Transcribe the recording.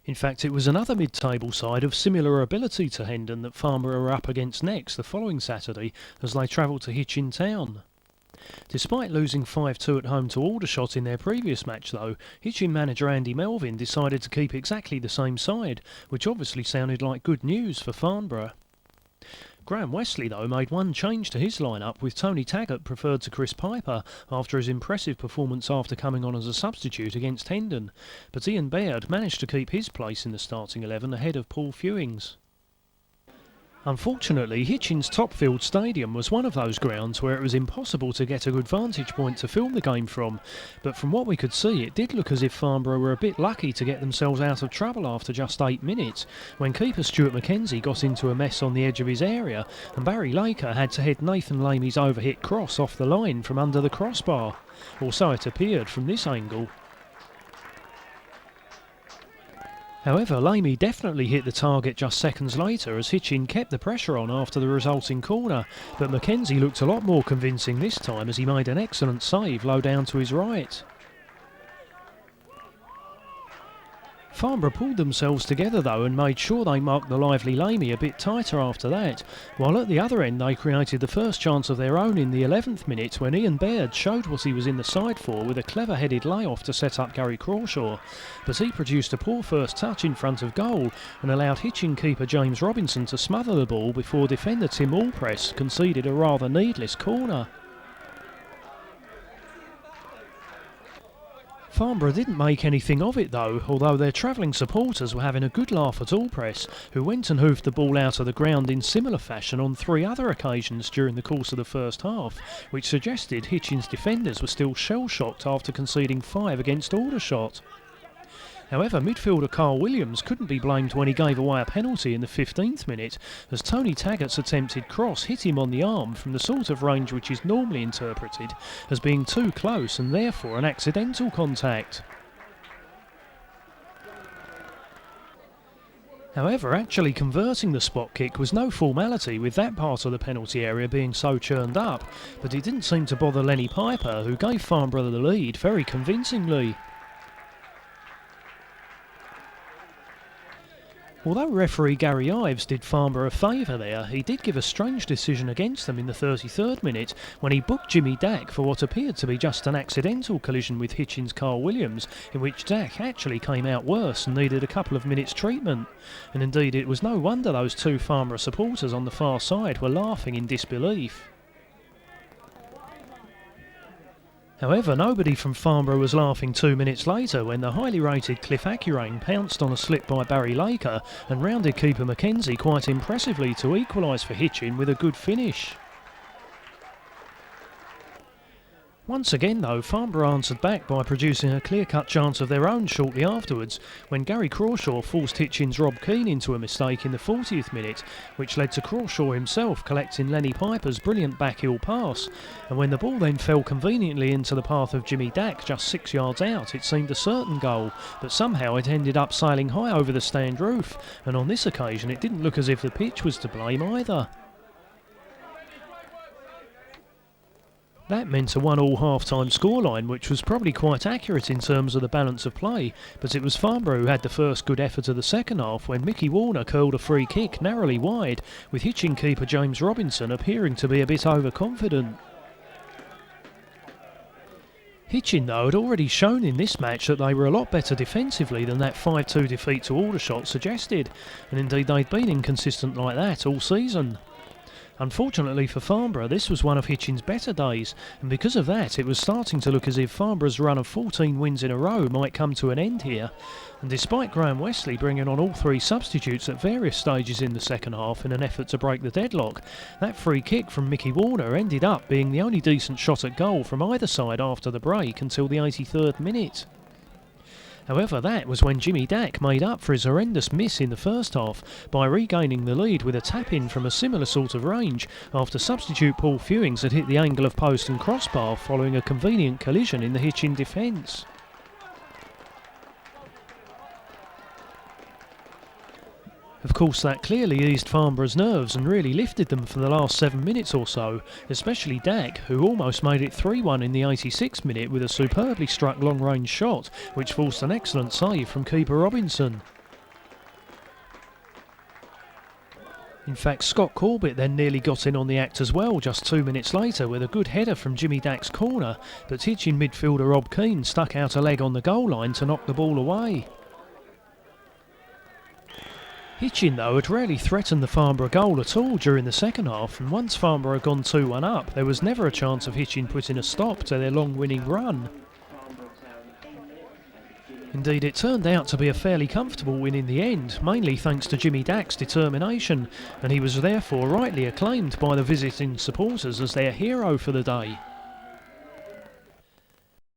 In fact, it was another mid-table side of similar ability to Hendon that Farnborough were up against next the following Saturday as they travelled to Hitchin town. Despite losing 5-2 at home to Aldershot in their previous match though, Hitchin manager Andy Melvin decided to keep exactly the same side, which obviously sounded like good news for Farnborough. Graham Wesley though made one change to his line-up, with Tony Taggart preferred to Chris Piper after his impressive performance after coming on as a substitute against Hendon, but Ian Baird managed to keep his place in the starting 11 ahead of Paul Fewings. Unfortunately, Hitchin's Topfield Stadium was one of those grounds where it was impossible to get a good vantage point to film the game from, but from what we could see it did look as if Farnborough were a bit lucky to get themselves out of trouble after just 8 minutes, when keeper Stuart McKenzie got into a mess on the edge of his area and Barry Laker had to head Nathan Lamey's overhit cross off the line from under the crossbar, or so it appeared from this angle. However, Lamey definitely hit the target just seconds later as Hitchin kept the pressure on after the resulting corner, but McKenzie looked a lot more convincing this time as he made an excellent save low down to his right. Farnborough pulled themselves together though and made sure they marked the lively Lamey a bit tighter after that, while at the other end they created the first chance of their own in the 11th minute when Ian Baird showed what he was in the side for with a clever-headed layoff to set up Gary Crawshaw, but he produced a poor first touch in front of goal and allowed Hitchin keeper James Robinson to smother the ball before defender Tim Allpress conceded a rather needless corner. Farnborough didn't make anything of it though, although their travelling supporters were having a good laugh at Allpress, who went and hoofed the ball out of the ground in similar fashion on 3 other occasions during the course of the first half, which suggested Hitchin's defenders were still shell-shocked after conceding 5 against Aldershot. However, midfielder Carl Williams couldn't be blamed when he gave away a penalty in the 15th minute, as Tony Taggart's attempted cross hit him on the arm from the sort of range which is normally interpreted as being too close and therefore an accidental contact. However, actually converting the spot kick was no formality, with that part of the penalty area being so churned up, but it didn't seem to bother Lenny Piper, who gave Farnborough the lead very convincingly. Although referee Gary Ives did Farnborough a favour there, he did give a strange decision against them in the 33rd minute when he booked Jimmy Dack for what appeared to be just an accidental collision with Hitchin's Carl Williams, in which Dack actually came out worse and needed a couple of minutes treatment. And indeed it was no wonder those 2 Farnborough supporters on the far side were laughing in disbelief. However, nobody from Farnborough was laughing 2 minutes later when the highly rated Cliff Accurane pounced on a slip by Barry Laker and rounded keeper McKenzie quite impressively to equalise for Hitchin with a good finish. Once again though, Farnborough answered back by producing a clear-cut chance of their own shortly afterwards when Gary Crawshaw forced Hitchin's Rob Keane into a mistake in the 40th minute, which led to Crawshaw himself collecting Lenny Piper's brilliant backheel pass, and when the ball then fell conveniently into the path of Jimmy Dack just 6 yards out, it seemed a certain goal, but somehow it ended up sailing high over the stand roof, and on this occasion it didn't look as if the pitch was to blame either. That meant a 1-1 half-time scoreline, which was probably quite accurate in terms of the balance of play, but it was Farnborough who had the first good effort of the second half when Mickey Warner curled a free kick narrowly wide, with Hitchin keeper James Robinson appearing to be a bit overconfident. Hitchin though had already shown in this match that they were a lot better defensively than that 5-2 defeat to Aldershot suggested, and indeed they'd been inconsistent like that all season. Unfortunately for Farnborough, this was one of Hitchin's better days, and because of that it was starting to look as if Farnborough's run of 14 wins in a row might come to an end here. And despite Graham Wesley bringing on all 3 substitutes at various stages in the second half in an effort to break the deadlock, that free kick from Mickey Warner ended up being the only decent shot at goal from either side after the break until the 83rd minute. However, that was when Jimmy Dack made up for his horrendous miss in the first half by regaining the lead with a tap-in from a similar sort of range after substitute Paul Fewings had hit the angle of post and crossbar following a convenient collision in the Hitchin defence. Of course, that clearly eased Farnborough's nerves and really lifted them for the last 7 minutes or so, especially Dack, who almost made it 3-1 in the 86th minute with a superbly struck long-range shot, which forced an excellent save from keeper Robinson. In fact, Scott Corbett then nearly got in on the act as well just 2 minutes later with a good header from Jimmy Dack's corner, but Hitchin midfielder Rob Keane stuck out a leg on the goal line to knock the ball away. Hitchin, though, had rarely threatened the Farnborough goal at all during the second half, and once Farnborough had gone 2-1 up, there was never a chance of Hitchin putting a stop to their long winning run. Indeed, it turned out to be a fairly comfortable win in the end, mainly thanks to Jimmy Dack's determination, and he was therefore rightly acclaimed by the visiting supporters as their hero for the day.